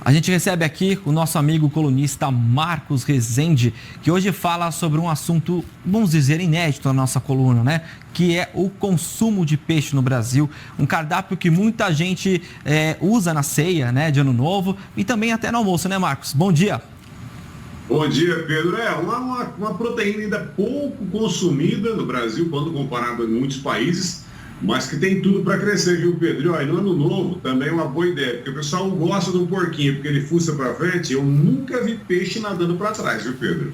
A gente recebe aqui o nosso amigo colunista Marcos Rezende, que hoje fala sobre um assunto, vamos dizer, inédito na nossa coluna, né? Que é o consumo de peixe no Brasil. Um cardápio que muita gente usa na ceia, né, de Ano Novo e também até no almoço, né, Marcos? Bom dia. Bom dia, Pedro. Uma proteína ainda pouco consumida no Brasil, quando comparado em muitos países, mas que tem tudo para crescer, viu, Pedro? E olha, no Ano Novo também é uma boa ideia, porque o pessoal gosta de um porquinho, porque ele fuça para frente. Eu nunca vi peixe nadando para trás, viu, Pedro?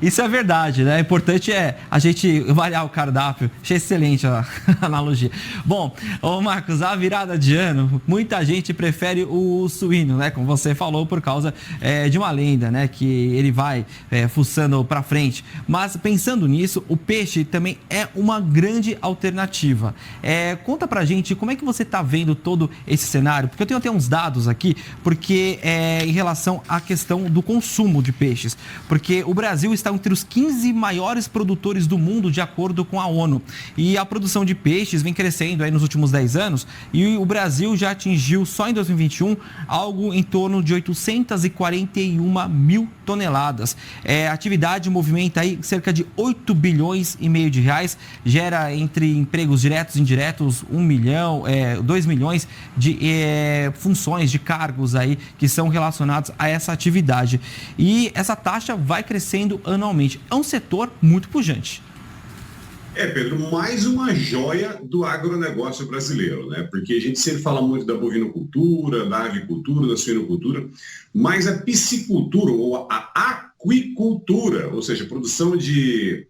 Isso é verdade, né? O importante é a gente variar o cardápio. Achei excelente a analogia. Bom, ô Marcos, a virada de ano, muita gente prefere o suíno, né? Como você falou, por causa de uma lenda, né? Que ele vai fuçando para frente. Mas pensando nisso, o peixe também é uma grande alternativa. Conta pra gente como é que você tá vendo todo esse cenário, porque eu tenho até uns dados aqui, porque em relação à questão do consumo de peixes, porque o Brasil está entre os 15 maiores produtores do mundo, de acordo com a ONU. E a produção de peixes vem crescendo aí nos últimos 10 anos e o Brasil já atingiu, só em 2021, algo em torno de 841 mil toneladas. A atividade movimenta aí cerca de 8 bilhões e meio de reais, gera entre empregos diretos e indiretos 1 milhão, 2 milhões de funções, de cargos aí que são relacionados a essa atividade. E essa taxa vai crescendo anualmente. É um setor muito pujante. Pedro, mais uma joia do agronegócio brasileiro, né? Porque a gente sempre fala muito da bovinocultura, da avicultura, da suinocultura, mas a piscicultura ou a aquicultura, ou seja, a produção de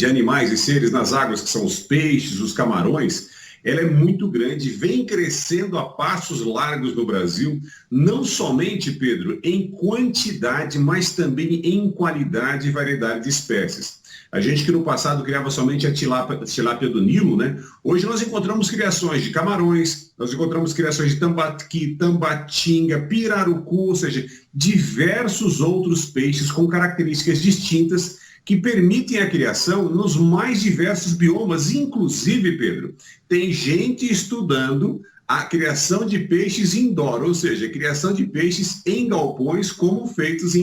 animais e seres nas águas, que são os peixes, os camarões, ela é muito grande, vem crescendo a passos largos no Brasil, não somente, Pedro, em quantidade, mas também em qualidade e variedade de espécies. A gente que no passado criava somente a tilápia do Nilo, né? Hoje nós encontramos criações de camarões, nós encontramos criações de tambaqui, tambatinga, pirarucu, ou seja, diversos outros peixes com características distintas que permitem a criação nos mais diversos biomas. Inclusive, Pedro, tem gente estudando a criação de peixes indoor, ou seja, a criação de peixes em galpões como feitos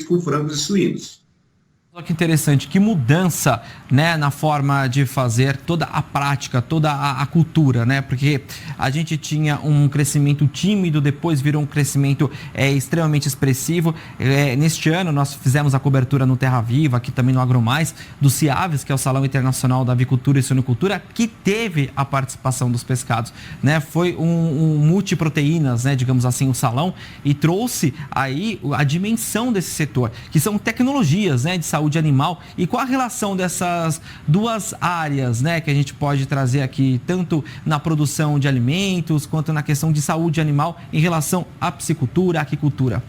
com frangos e suínos. Olha que interessante, que mudança, né, na forma de fazer toda a prática, toda a cultura, né? Porque a gente tinha um crescimento tímido, depois virou um crescimento extremamente expressivo. Neste ano nós fizemos a cobertura no Terra Viva, aqui também no AgroMais, do CIAVES, que é o Salão Internacional da Avicultura e Suinocultura, que teve a participação dos pescados, né? Foi um multiproteínas, né, digamos assim, o salão, e trouxe aí a dimensão desse setor, que são tecnologias, né, de saúde animal. E qual a relação dessas duas áreas, né, que a gente pode trazer aqui, tanto na produção de alimentos quanto na questão de saúde animal em relação à piscicultura, à aquicultura?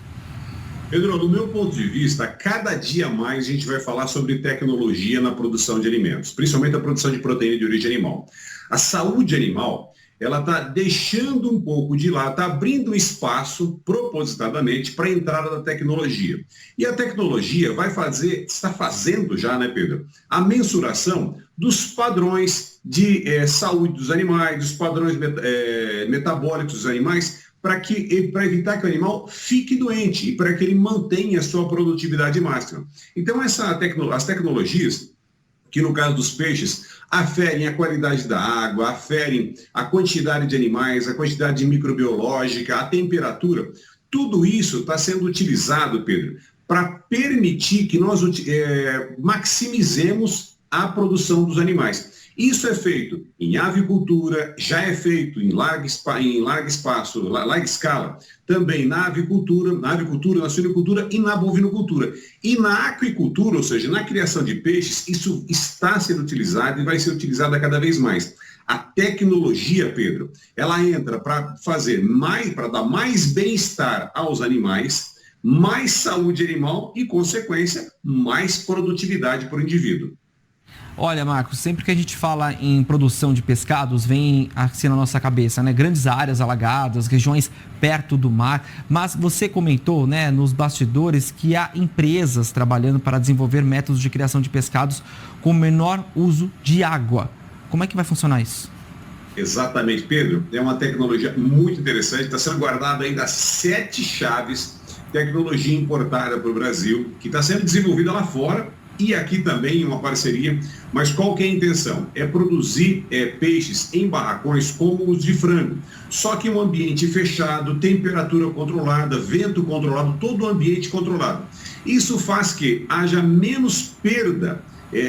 Pedro, no meu ponto de vista, cada dia mais a gente vai falar sobre tecnologia na produção de alimentos, principalmente a produção de proteína de origem animal. A saúde animal, ela está deixando um pouco de lado, está abrindo espaço propositadamente para a entrada da tecnologia. E a tecnologia está fazendo já, né, Pedro, a mensuração dos padrões de saúde dos animais, dos padrões metabólicos dos animais, para evitar que o animal fique doente e para que ele mantenha a sua produtividade máxima. Então, as tecnologias, que no caso dos peixes, aferem a qualidade da água, aferem a quantidade de animais, a quantidade microbiológica, a temperatura, tudo isso está sendo utilizado, Pedro, para permitir que nós maximizemos a produção dos animais. Isso é feito em avicultura, já é feito em larga escala, também na avicultura, na suinocultura e na bovinocultura. E na aquicultura, ou seja, na criação de peixes, isso está sendo utilizado e vai ser utilizado cada vez mais. A tecnologia, Pedro, ela entra para dar mais bem-estar aos animais, mais saúde animal e, consequência, mais produtividade para o indivíduo. Olha, Marcos, sempre que a gente fala em produção de pescados, vem assim na nossa cabeça, né? Grandes áreas alagadas, regiões perto do mar. Mas você comentou, né, nos bastidores que há empresas trabalhando para desenvolver métodos de criação de pescados com menor uso de água. Como é que vai funcionar isso? Exatamente, Pedro. É uma tecnologia muito interessante, está sendo guardada ainda 7 chaves, tecnologia importada para o Brasil, que está sendo desenvolvida lá fora e aqui também em uma parceria. Mas qual que é a intenção? É produzir peixes em barracões como os de frango, só que um ambiente fechado, temperatura controlada, vento controlado, todo o ambiente controlado. Isso faz que haja menos perda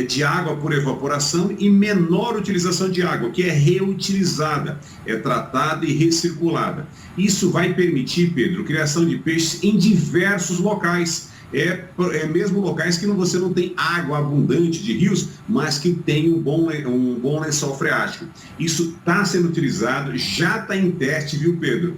de água por evaporação e menor utilização de água, que é reutilizada, é tratada e recirculada. Isso vai permitir, Pedro, criação de peixes em diversos locais, mesmo locais que você não tem água abundante de rios, mas que tem um bom lençol freático. Isso está sendo utilizado, já está em teste, viu, Pedro?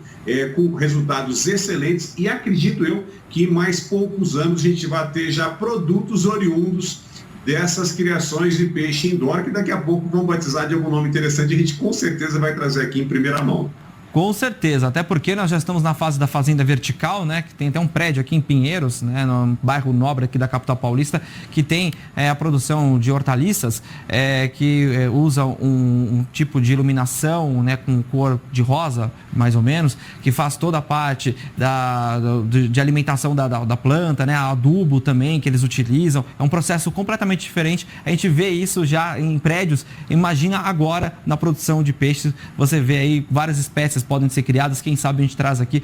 Com resultados excelentes, e acredito eu que em mais poucos anos a gente vai ter já produtos oriundos dessas criações de peixe indoor, que daqui a pouco vão batizar de algum nome interessante, a gente com certeza vai trazer aqui em primeira mão. Com certeza, até porque nós já estamos na fase da fazenda vertical, né? Que tem até um prédio aqui em Pinheiros, né? No bairro nobre aqui da capital paulista, que tem a produção de hortaliças, que usa um tipo de iluminação, né? Com cor de rosa, mais ou menos, que faz toda a parte de alimentação da planta, né? Adubo também que eles utilizam. É um processo completamente diferente. A gente vê isso já em prédios. Imagina agora na produção de peixes, você vê aí várias espécies podem ser criadas, quem sabe a gente traz aqui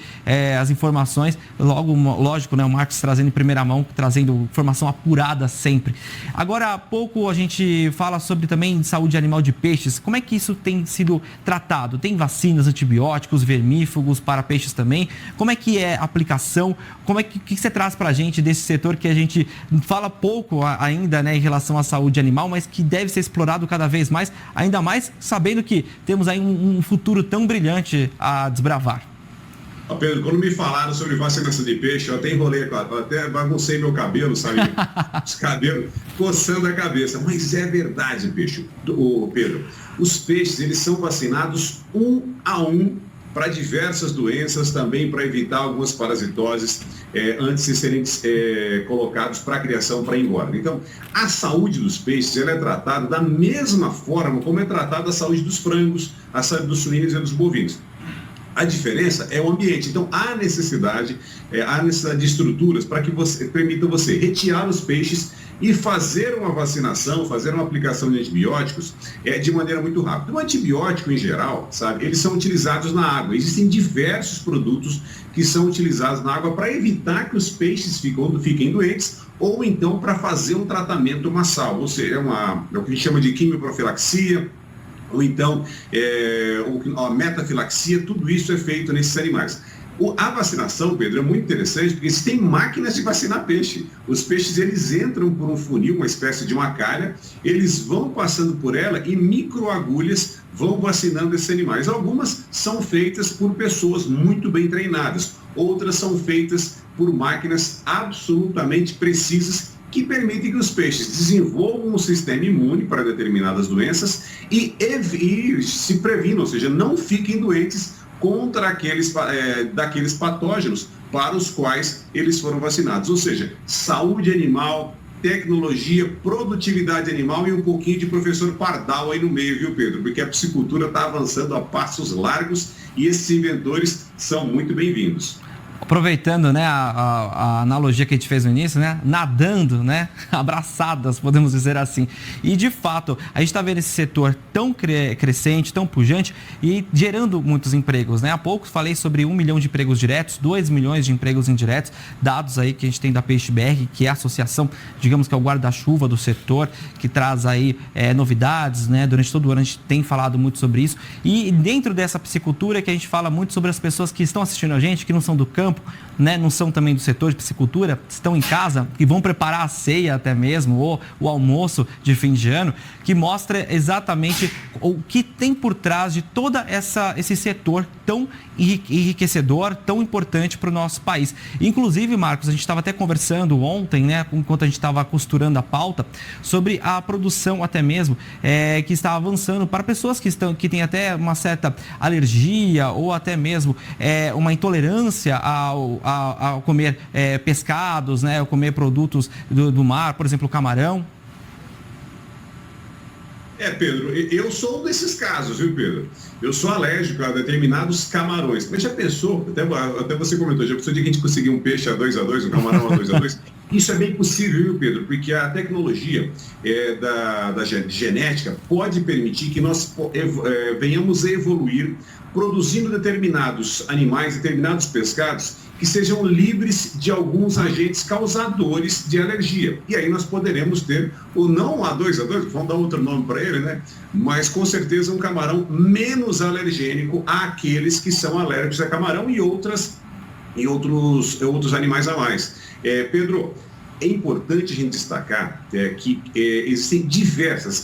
as informações, lógico, né, o Marcos trazendo em primeira mão, trazendo informação apurada sempre. Agora há pouco a gente fala sobre também saúde animal de peixes, como é que isso tem sido tratado? Tem vacinas, antibióticos, vermífugos para peixes também? Como é que é a aplicação? Como é que você traz para a gente desse setor que a gente fala pouco ainda, né, em relação à saúde animal, mas que deve ser explorado cada vez mais, ainda mais sabendo que temos aí um futuro tão brilhante a desbravar? Pedro, quando me falaram sobre vacinação de peixe, eu até enrolei, até baguncei meu cabelo, sabe? Os cabelos coçando a cabeça. Mas é verdade, Pedro. Os peixes, eles são vacinados um a um para diversas doenças, também para evitar algumas parasitoses antes de serem colocados para criação, para engorda. Então, a saúde dos peixes ela é tratada da mesma forma como é tratada a saúde dos frangos, a saúde dos suínos e dos bovinos. A diferença é o ambiente. Então, há necessidade de estruturas para que permita você retirar os peixes e fazer uma vacinação, fazer uma aplicação de antibióticos de maneira muito rápida. O antibiótico, em geral, sabe, eles são utilizados na água. Existem diversos produtos que são utilizados na água para evitar que os peixes fiquem doentes ou então para fazer um tratamento massal, ou seja, é o que a gente chama de quimioprofilaxia, ou então a metafilaxia, tudo isso é feito nesses animais. A vacinação, Pedro, é muito interessante porque existem máquinas de vacinar peixe. Os peixes, eles entram por um funil, uma espécie de uma calha, eles vão passando por ela e microagulhas vão vacinando esses animais. Algumas são feitas por pessoas muito bem treinadas, outras são feitas por máquinas absolutamente precisas que permitem que os peixes desenvolvam um sistema imune para determinadas doenças e se previnam, ou seja, não fiquem doentes contra daqueles patógenos para os quais eles foram vacinados. Ou seja, saúde animal, tecnologia, produtividade animal e um pouquinho de professor Pardal aí no meio, viu, Pedro? Porque a piscicultura está avançando a passos largos e esses inventores são muito bem-vindos. Aproveitando, né, a analogia que a gente fez no início, né, nadando, né, abraçadas, podemos dizer assim. E, de fato, a gente está vendo esse setor tão crescente, tão pujante e gerando muitos empregos, né? Há pouco falei sobre 1 milhão de empregos diretos, 2 milhões de empregos indiretos, dados aí que a gente tem da Peixe BR, que é a associação, digamos que é o guarda-chuva do setor, que traz aí novidades, né? Durante todo o ano a gente tem falado muito sobre isso. E dentro dessa piscicultura que a gente fala muito sobre as pessoas que estão assistindo a gente, que não são do campo, né, não são também do setor de piscicultura, estão em casa, que vão preparar a ceia até mesmo, ou o almoço de fim de ano, que mostra exatamente o que tem por trás de todo esse setor tão enriquecedor, tão importante para o nosso país. Inclusive, Marcos, a gente estava até conversando ontem, né, enquanto a gente estava costurando a pauta, sobre a produção até mesmo, que está avançando para pessoas que têm até uma certa alergia ou até mesmo uma intolerância ao comer pescados, né, ao comer produtos do mar, por exemplo, o camarão. Pedro, eu sou um desses casos, viu, Pedro? Eu sou alérgico a determinados camarões. Mas já pensou, até você comentou, já pensou de que a gente conseguir um peixe a 2-2, um camarão a 2-2? Isso é bem possível, viu, Pedro? Porque a tecnologia da genética pode permitir que nós venhamos a evoluir produzindo determinados animais, determinados pescados que sejam livres de alguns agentes causadores de alergia. E aí nós poderemos ter, ou não a 2-2, vamos dar outro nome para ele, né? Mas com certeza um camarão menos alergênico àqueles que são alérgicos a camarão e outros animais a mais. Pedro, é importante a gente destacar que existem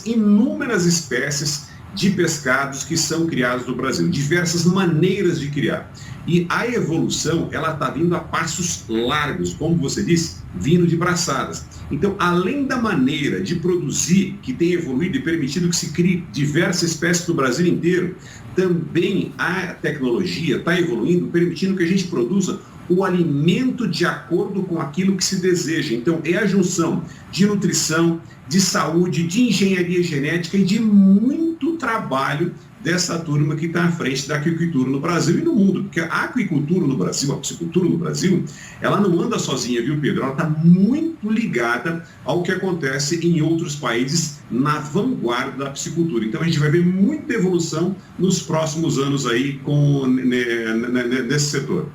inúmeras espécies de pescados que são criados no Brasil, diversas maneiras de criar. E a evolução, ela está vindo a passos largos, como você disse, vindo de braçadas. Então, além da maneira de produzir, que tem evoluído e permitido que se crie diversas espécies do Brasil inteiro, também a tecnologia está evoluindo, permitindo que a gente produza o alimento de acordo com aquilo que se deseja. Então, é a junção de nutrição, de saúde, de engenharia genética e de muito trabalho dessa turma que está à frente da aquicultura no Brasil e no mundo. Porque a aquicultura no Brasil, a piscicultura no Brasil, ela não anda sozinha, viu, Pedro? Ela está muito ligada ao que acontece em outros países na vanguarda da piscicultura. Então, a gente vai ver muita evolução nos próximos anos aí nesse setor.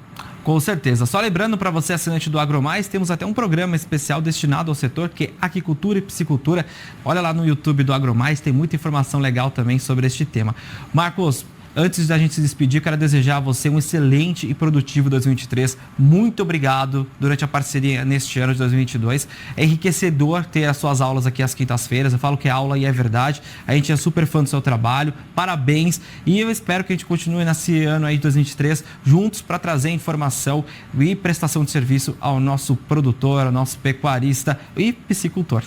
Com certeza. Só lembrando para você, assinante do AgroMais, temos até um programa especial destinado ao setor, que é aquicultura e piscicultura. Olha lá no YouTube do AgroMais, tem muita informação legal também sobre este tema. Marcos, antes da gente se despedir, quero desejar a você um excelente e produtivo 2023. Muito obrigado durante a parceria neste ano de 2022. É enriquecedor ter as suas aulas aqui às quintas-feiras. Eu falo que é aula e é verdade. A gente é super fã do seu trabalho. Parabéns. E eu espero que a gente continue nesse ano aí de 2023 juntos para trazer informação e prestação de serviço ao nosso produtor, ao nosso pecuarista e piscicultor.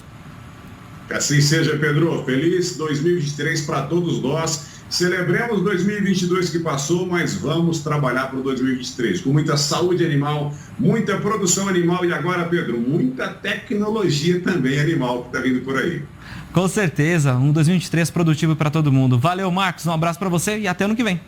Assim seja, Pedro. Feliz 2023 para todos nós. Celebremos 2022 que passou, mas vamos trabalhar para o 2023 com muita saúde animal, muita produção animal e agora, Pedro, muita tecnologia também animal que está vindo por aí. Com certeza, um 2023 produtivo para todo mundo. Valeu, Marcos, um abraço para você e até ano que vem.